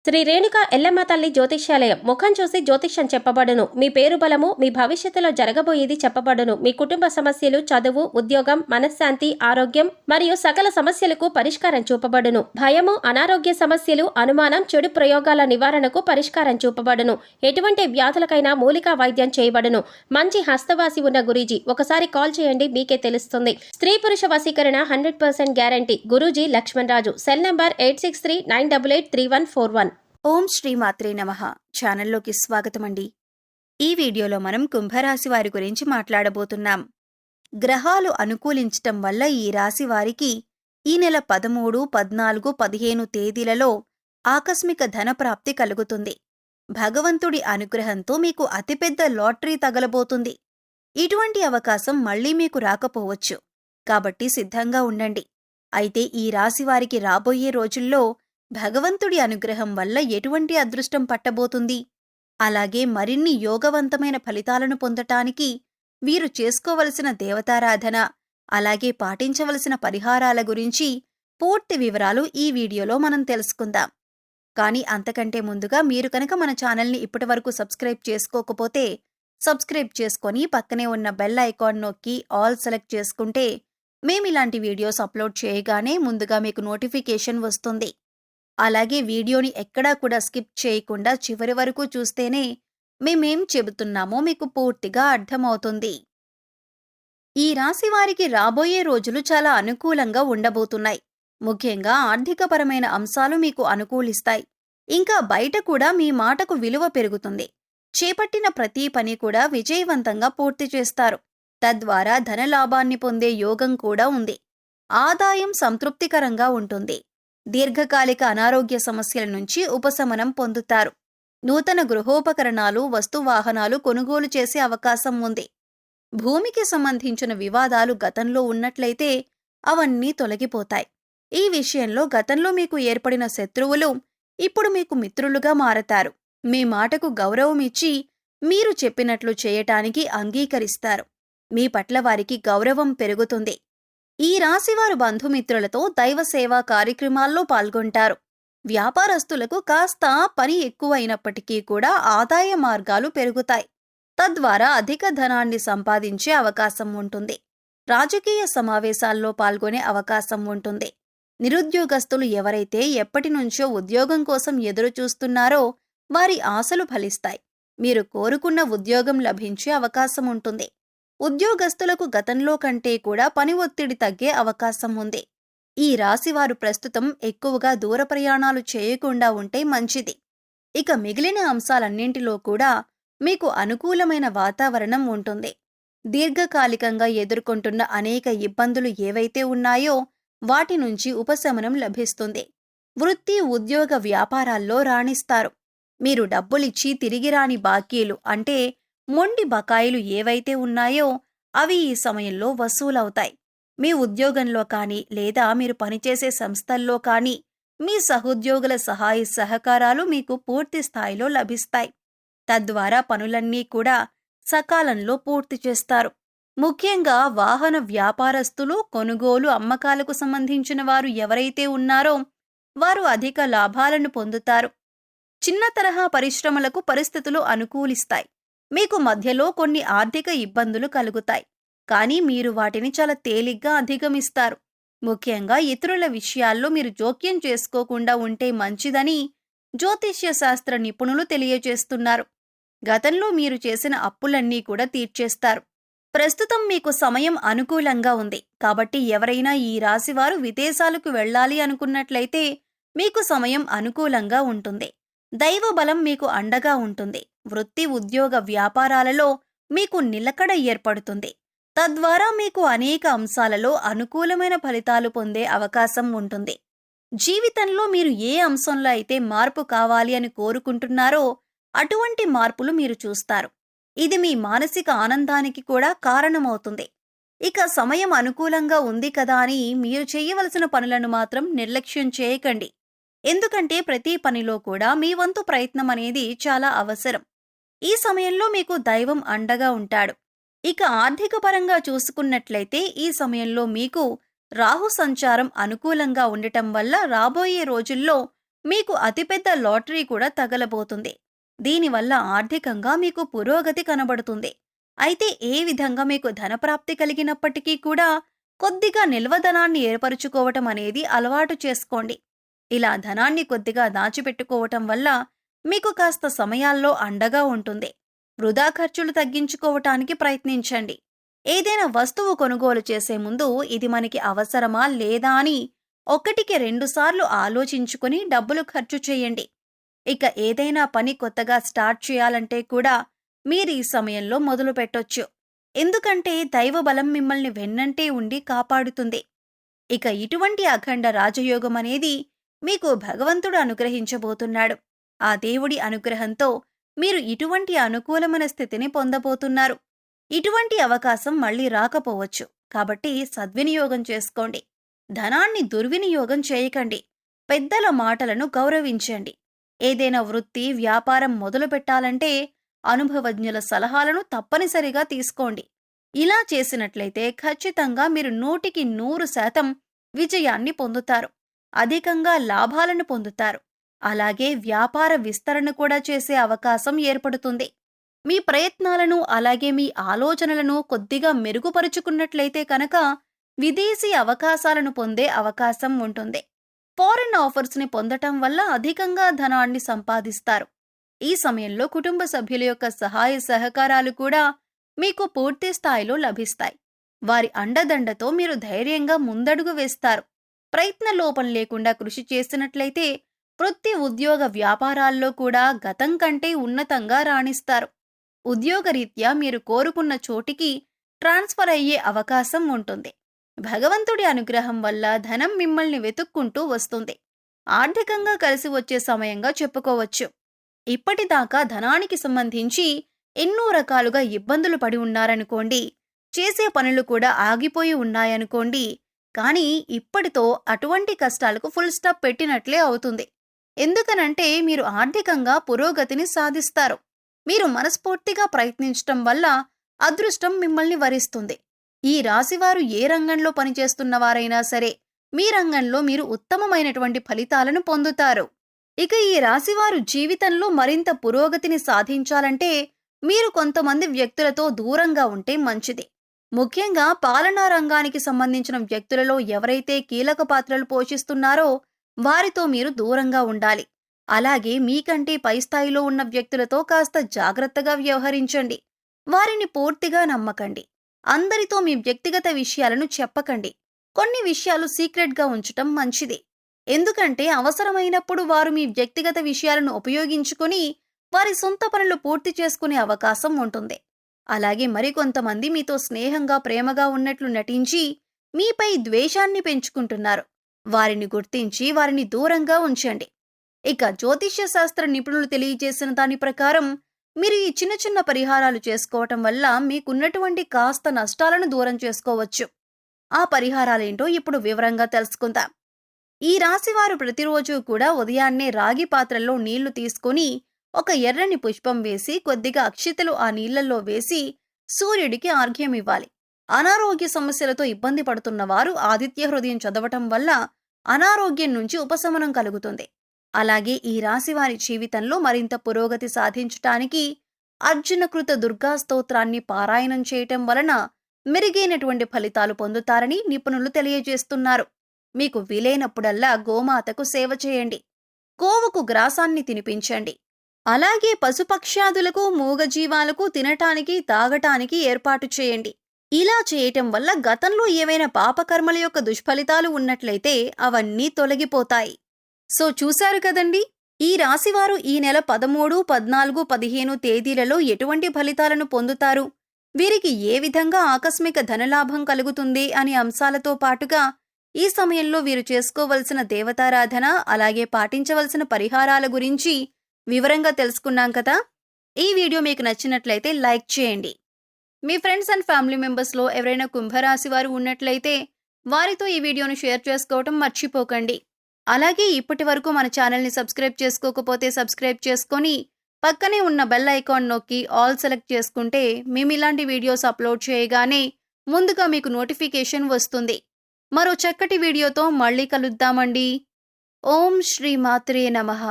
శ్రీ రేణుక ఎల్లమ్మ తల్లి జ్యోతిష్యాలయం. ముఖం చూసి జ్యోతిష్యం చెప్పబడును. మీ పేరు బలము, మీ భవిష్యత్తులో జరగబోయేది చెప్పబడును. మీ కుటుంబ సమస్యలు, చదువు, ఉద్యోగం, మనశ్శాంతి, ఆరోగ్యం మరియు సకల సమస్యలకు పరిష్కారం చూపబడును. భయము, అనారోగ్య సమస్యలు, అనుమానం, చెడు ప్రయోగాల నివారణకు పరిష్కారం చూపబడును. ఎటువంటి వ్యాధులకైనా మూలికా వైద్యం చేయబడును. మంచి హస్తవాసి ఉన్న గురూజీ. ఒకసారి కాల్ చేయండి, మీకే తెలుస్తుంది. స్త్రీ పురుష వశీకరణ 100% guarantee. Guruji Lakshman Raju. Cell number 8639883141. ఓం శ్రీ మాత్రే నమః. ఛానల్లోకి స్వాగతమండి. ఈ వీడియోలో మనం కుంభరాశి వారి గురించి మాట్లాడబోతున్నాం. గ్రహాలు అనుకూలించటం వల్ల ఈ రాశి వారికి ఈ నెల 13, 14, 15 తేదీలలో ఆకస్మిక ధనప్రాప్తి కలుగుతుంది. భగవంతుడి అనుగ్రహంతో మీకు అతిపెద్ద లాటరీ తగలబోతుంది. ఇటువంటి అవకాశం మళ్లీ మీకు రాకపోవచ్చు. కాబట్టి సిద్ధంగా ఉండండి. అయితే ఈ రాశి వారికి రాబోయే రోజుల్లో భగవంతుడి అనుగ్రహం వల్ల ఎటువంటి అదృష్టం పట్టబోతుంది, అలాగే మరిన్ని యోగవంతమైన ఫలితాలను పొందటానికి వీరు చేసుకోవలసిన దేవతారాధన, అలాగే పాటించవలసిన పరిహారాల గురించి పూర్తి వివరాలు ఈ వీడియోలో మనం తెలుసుకుందాం. కానీ అంతకంటే ముందుగా మీరు కనుక మన ఛానల్ని ఇప్పటివరకు సబ్స్క్రైబ్ చేసుకోకపోతే సబ్స్క్రైబ్ చేసుకొని పక్కనే ఉన్న బెల్ ఐకాన్ నొక్కి ఆల్ సెలెక్ట్ చేసుకుంటే మేమిలాంటి వీడియోస్ అప్లోడ్ చేయగానే ముందుగా మీకు నోటిఫికేషన్ వస్తుంది. అలాగే వీడియోని ఎక్కడా కూడా స్కిప్ చేయకుండా చివరి వరకు చూస్తేనే మేమేం చెబుతున్నామో మీకు పూర్తిగా అర్థమవుతుంది. ఈ రాశి వారికి రాబోయే రోజులు చాలా అనుకూలంగా ఉండబోతున్నాయి. ముఖ్యంగా ఆర్థికపరమైన అంశాలు మీకు అనుకూలిస్తాయి. ఇంకా బయట కూడా మీ మాటకు విలువ పెరుగుతుంది. చేపట్టిన ప్రతి పని కూడా విజయవంతంగా పూర్తి చేస్తారు. తద్వారా ధనలాభాన్ని పొందే యోగం కూడా ఉంది. ఆదాయం సంతృప్తికరంగా ఉంటుంది. దీర్ఘకాలిక అనారోగ్య సమస్యల నుంచి ఉపశమనం పొందుతారు. నూతన గృహోపకరణాలు, వస్తువాహనాలు కొనుగోలు చేసే అవకాశం ఉంది. భూమికి సంబంధించిన వివాదాలు గతంలో ఉన్నట్లయితే అవన్నీ తొలగిపోతాయి. ఈ విషయంలో గతంలో మీకు ఏర్పడిన శత్రువులు ఇప్పుడు మీకు మిత్రులుగా మారతారు. మీ మాటకు గౌరవమిచ్చి మీరు చెప్పినట్లు చేయటానికి అంగీకరిస్తారు. మీ పట్ల వారికి గౌరవం పెరుగుతుంది. ఈ రాశివారు బంధుమిత్రులతో దైవ సేవా కార్యక్రమాల్లో పాల్గొంటారు. వ్యాపారస్తులకు కాస్త పని ఎక్కువైనప్పటికీ కూడా ఆదాయ మార్గాలు పెరుగుతాయి. తద్వారా అధిక ధనాన్ని సంపాదించే అవకాశం ఉంటుంది. రాజకీయ సమావేశాల్లో పాల్గొనే అవకాశం ఉంటుంది. నిరుద్యోగస్తులు ఎవరైతే ఎప్పటినుంచో ఉద్యోగం కోసం ఎదురుచూస్తున్నారో వారి ఆశలు ఫలిస్తాయి. మీరు కోరుకున్న ఉద్యోగం లభించే అవకాశం ఉంటుంది. ఉద్యోగస్తులకు గతంలో కంటే కూడా పని ఒత్తిడి తగ్గే అవకాశం ఉంది. ఈ రాశివారు ప్రస్తుతం ఎక్కువగా దూర ప్రయాణాలు చేయకుండా ఉంటే మంచిది. ఇక మిగిలిన అంశాలన్నింటిలో కూడా మీకు అనుకూలమైన వాతావరణం ఉంటుంది. దీర్ఘకాలికంగా ఎదుర్కొంటున్న అనేక ఇబ్బందులు ఏవైతే ఉన్నాయో వాటి నుంచి ఉపశమనం లభిస్తుంది. వృత్తి, ఉద్యోగ, వ్యాపారాల్లో రాణిస్తారు. మీరు డబ్బులిచ్చి తిరిగి రాని బాకీలు అంటే మొండి బకాయిలు ఏవైతే ఉన్నాయో అవి ఈ సమయంలో వసూలవుతాయి. మీ ఉద్యోగంలో కానీ లేదా మీరు పనిచేసే సంస్థల్లో కానీ మీ సహోద్యోగుల సహాయ సహకారాలు మీకు పూర్తి స్థాయిలో లభిస్తాయి. తద్వారా పనులన్నీ కూడా సకాలంలో పూర్తి చేస్తారు. ముఖ్యంగా వాహన వ్యాపారస్తులు, కొనుగోలు, అమ్మకాలకు సంబంధించిన వారు ఎవరైతే ఉన్నారో వారు అధిక లాభాలను పొందుతారు. చిన్న తరహా పరిశ్రమలకు పరిస్థితులు అనుకూలిస్తాయి. మీకు మధ్యలో కొన్ని ఆర్థిక ఇబ్బందులు కలుగుతాయి. కానీ మీరు వాటిని చాలా తేలిగ్గా అధిగమిస్తారు. ముఖ్యంగా ఇతరుల విషయాల్లో మీరు జోక్యం చేసుకోకుండా ఉంటే మంచిదని జ్యోతిష్య శాస్త్ర నిపుణులు తెలియజేస్తున్నారు. గతంలో మీరు చేసిన అప్పులన్నీ కూడా తీర్చేస్తారు. ప్రస్తుతం మీకు సమయం అనుకూలంగా ఉంది. కాబట్టి ఎవరైనా ఈ రాశివారు విదేశాలకు వెళ్ళాలి అనుకున్నట్లయితే మీకు సమయం అనుకూలంగా ఉంటుంది. దైవ బలం మీకు అండగా ఉంటుంది. వృత్తి, ఉద్యోగ, వ్యాపారాలలో మీకు నిలకడ ఏర్పడుతుంది. తద్వారా మీకు అనేక అంశాలలో అనుకూలమైన ఫలితాలు పొందే అవకాశం ఉంటుంది. జీవితంలో మీరు ఏ అంశంలో అయితే మార్పు కావాలి అని కోరుకుంటున్నారో అటువంటి మార్పులు మీరు చూస్తారు. ఇది మీ మానసిక ఆనందానికి కూడా కారణమవుతుంది. ఇక సమయం అనుకూలంగా ఉంది కదా అని మీరు చేయవలసిన పనులను మాత్రం నిర్లక్ష్యం చేయకండి. ఎందుకంటే ప్రతి పనిలో కూడా మీ వంతు ప్రయత్నం అనేది చాలా అవసరం. ఈ సమయంలో మీకు దైవం అండగా ఉంటాడు. ఇక ఆర్థిక పరంగా చూసుకున్నట్లయితే ఈ సమయంలో మీకు రాహు సంచారం అనుకూలంగా ఉండటం వల్ల రాబోయే రోజుల్లో మీకు అతిపెద్ద లాటరీ కూడా తగలబోతుంది. దీనివల్ల ఆర్థికంగా మీకు పురోగతి కనబడుతుంది. అయితే ఏ విధంగా మీకు ధనప్రాప్తి కలిగినప్పటికీ కూడా కొద్దిగా నిల్వధనాన్ని ఏర్పరుచుకోవటం అనేది అలవాటు చేసుకోండి. ఇలా ధనాన్ని కొద్దిగా దాచిపెట్టుకోవటం వల్ల మీకు కాస్త సమయాల్లో అండగా ఉంటుంది. వృధా ఖర్చులు తగ్గించుకోవటానికి ప్రయత్నించండి. ఏదైనా వస్తువు కొనుగోలు చేసే ముందు ఇది మనకి అవసరమా లేదా అని 1-2 సార్లు ఆలోచించుకొని డబ్బులు ఖర్చు చేయండి. ఇక ఏదైనా పని కొత్తగా స్టార్ట్ చేయాలంటే కూడా మీరు ఈ సమయంలో మొదలు పెట్టొచ్చు. ఎందుకంటే దైవబలం మిమ్మల్ని వెన్నంటే ఉండి కాపాడుతుంది. ఇక ఇటువంటి అఖండ రాజయోగం అనేది మీకు భగవంతుడు అనుగ్రహించబోతున్నాడు. ఆ దేవుడి అనుగ్రహంతో మీరు ఇటువంటి అనుకూలమైన స్థితిని పొందబోతున్నారు. ఇటువంటి అవకాశం మళ్ళీ రాకపోవచ్చు. కాబట్టి సద్వినియోగం చేసుకోండి. ధనాన్ని దుర్వినియోగం చేయకండి. పెద్దల మాటలను గౌరవించండి. ఏదైనా వృత్తి, వ్యాపారం మొదలు పెట్టాలంటే అనుభవజ్ఞుల సలహాలను తప్పనిసరిగా తీసుకోండి. ఇలా చేసినట్లయితే ఖచ్చితంగా మీరు 100% విజయాన్ని పొందుతారు. అధికంగా లాభాలను పొందుతారు. అలాగే వ్యాపార విస్తరణ కూడా చేసే అవకాశం ఏర్పడుతుంది. మీ ప్రయత్నాలను అలాగే మీ ఆలోచనలను కొద్దిగా మెరుగుపరుచుకున్నట్లయితే కనుక విదేశీ అవకాశాలను పొందే అవకాశం ఉంటుంది. ఫారెన్ ఆఫర్స్ని పొందటం వల్ల అధికంగా ధనాన్ని సంపాదిస్తారు. ఈ సమయంలో కుటుంబ సభ్యుల యొక్క సహాయ సహకారాలు కూడా మీకు పూర్తి స్థాయిలో లభిస్తాయి. వారి అండదండతో మీరు ధైర్యంగా ముందడుగు వేస్తారు. ప్రయత్న లోపం లేకుండా కృషి చేసినట్లయితే వృత్తి, ఉద్యోగ, వ్యాపారాల్లో కూడా గతం కంటే ఉన్నతంగా రాణిస్తారు. ఉద్యోగరీత్యా మీరు కోరుకున్న చోటికి ట్రాన్స్ఫర్ అయ్యే అవకాశం ఉంటుంది. భగవంతుడి అనుగ్రహం వల్ల ధనం మిమ్మల్ని వెతుక్కుంటూ వస్తుంది. ఆర్థికంగా కలిసి వచ్చే సమయంగా చెప్పుకోవచ్చు. ఇప్పటిదాకా ధనానికి సంబంధించి ఎన్నో రకాలుగా ఇబ్బందులు పడి ఉన్నారనుకోండి. చేసే పనులు కూడా ఆగిపోయి ఉన్నాయనుకోండి. కానీ ఇప్పటితో అటువంటి కష్టాలకు ఫుల్ స్టాప్ పెట్టినట్లే అవుతుంది. ఎందుకనంటే మీరు ఆర్థికంగా పురోగతిని సాధిస్తారు. మీరు మనస్ఫూర్తిగా ప్రయత్నించటం వల్ల అదృష్టం మిమ్మల్ని వరిస్తుంది. ఈ రాశివారు ఏ రంగంలో పనిచేస్తున్నవారైనా సరే మీ రంగంలో మీరు ఉత్తమమైనటువంటి ఫలితాలను పొందుతారు. ఇక ఈ రాశివారు జీవితంలో మరింత పురోగతిని సాధించాలంటే మీరు కొంతమంది వ్యక్తులతో దూరంగా ఉంటే మంచిది. ముఖ్యంగా పాలనా రంగానికి సంబంధించిన వ్యక్తులలో ఎవరైతే కీలక పాత్రలు పోషిస్తున్నారో వారితో మీరు దూరంగా ఉండాలి. అలాగే మీకంటే పై స్థాయిలో ఉన్న వ్యక్తులతో కాస్త జాగ్రత్తగా వ్యవహరించండి. వారిని పూర్తిగా నమ్మకండి. అందరితో మీ వ్యక్తిగత విషయాలను చెప్పకండి. కొన్ని విషయాలు సీక్రెట్గా ఉంచటం మంచిది. ఎందుకంటే అవసరమైనప్పుడు వారు మీ వ్యక్తిగత విషయాలను ఉపయోగించుకొని వారి సొంత పనులు పూర్తి చేసుకునే అవకాశం ఉంటుంది. అలాగే మరికొంతమంది మీతో స్నేహంగా, ప్రేమగా ఉన్నట్లు నటించి మీపై ద్వేషాన్ని పెంచుకుంటున్నారు. వారిని గుర్తించి వారిని దూరంగా ఉంచండి. ఇక జ్యోతిష్య శాస్త్ర నిపుణులు తెలియజేసిన దాని ప్రకారం మీరు ఈ చిన్న చిన్న పరిహారాలు చేసుకోవటం వల్ల మీకున్నటువంటి కాస్త నష్టాలను దూరం చేసుకోవచ్చు. ఆ పరిహారాలేంటో ఇప్పుడు వివరంగా తెలుసుకుందాం. ఈ రాశివారు ప్రతిరోజు కూడా ఉదయాన్నే రాగి పాత్రల్లో నీళ్లు తీసుకొని ఒక ఎర్రని పుష్పం వేసి కొద్దిగా అక్షితలు ఆ నీళ్లలో వేసి సూర్యుడికి ఆర్ఘ్యం ఇవ్వాలి. అనారోగ్య సమస్యలతో ఇబ్బంది పడుతున్న వారు ఆదిత్య హృదయం చదవటం వల్ల అనారోగ్యం నుంచి ఉపశమనం కలుగుతుంది. అలాగే ఈ రాశివారి జీవితంలో మరింత పురోగతి సాధించటానికి అర్జునకృత దుర్గా స్తోత్రాన్ని పారాయణం చేయటం వలన మెరుగైనటువంటి ఫలితాలు పొందుతారని నిపుణులు తెలియజేస్తున్నారు. మీకు వీలైనప్పుడల్లా గోమాతకు సేవ చేయండి. గోవుకు గ్రాసాన్ని తినిపించండి. అలాగే పశుపక్ష్యాదులకు, మూగజీవాలకు తినటానికి, తాగటానికి ఏర్పాటు చేయండి. ఇలా చేయటం వల్ల గతంలో ఏవైనా పాపకర్మల యొక్క దుష్ఫలితాలు ఉన్నట్లయితే అవన్నీ తొలగిపోతాయి. సో చూశారు కదండి, ఈ రాశివారు ఈ నెల 13, 14, 15 తేదీలలో ఎటువంటి ఫలితాలను పొందుతారు, వీరికి ఏ విధంగా ఆకస్మిక ధనలాభం కలుగుతుంది అనే అంశాలతో పాటుగా ఈ సమయంలో వీరు చేసుకోవలసిన దేవతారాధన అలాగే పాటించవలసిన పరిహారాల గురించి వివరంగా తెలుసుకున్నాం కదా. ఈ వీడియో మీకు నచ్చినట్లయితే లైక్ చేయండి. మీ ఫ్రెండ్స్ అండ్ ఫ్యామిలీ మెంబర్స్లో ఎవరైనా కుంభరాశి వారు ఉన్నట్లయితే వారితో ఈ వీడియోను షేర్ చేసుకోవటం మర్చిపోకండి. అలాగే ఇప్పటి వరకు మన ఛానల్ని సబ్స్క్రైబ్ చేసుకోకపోతే సబ్స్క్రైబ్ చేసుకొని పక్కనే ఉన్న బెల్ ఐకాన్ నొక్కి ఆల్ సెలెక్ట్ చేసుకుంటే మేము ఇలాంటి వీడియోస్ అప్లోడ్ చేయగానే ముందుగా మీకు నోటిఫికేషన్ వస్తుంది. మరో చక్కటి వీడియోతో మళ్ళీ కలుద్దామండి. ఓం శ్రీ మాత్రే నమః.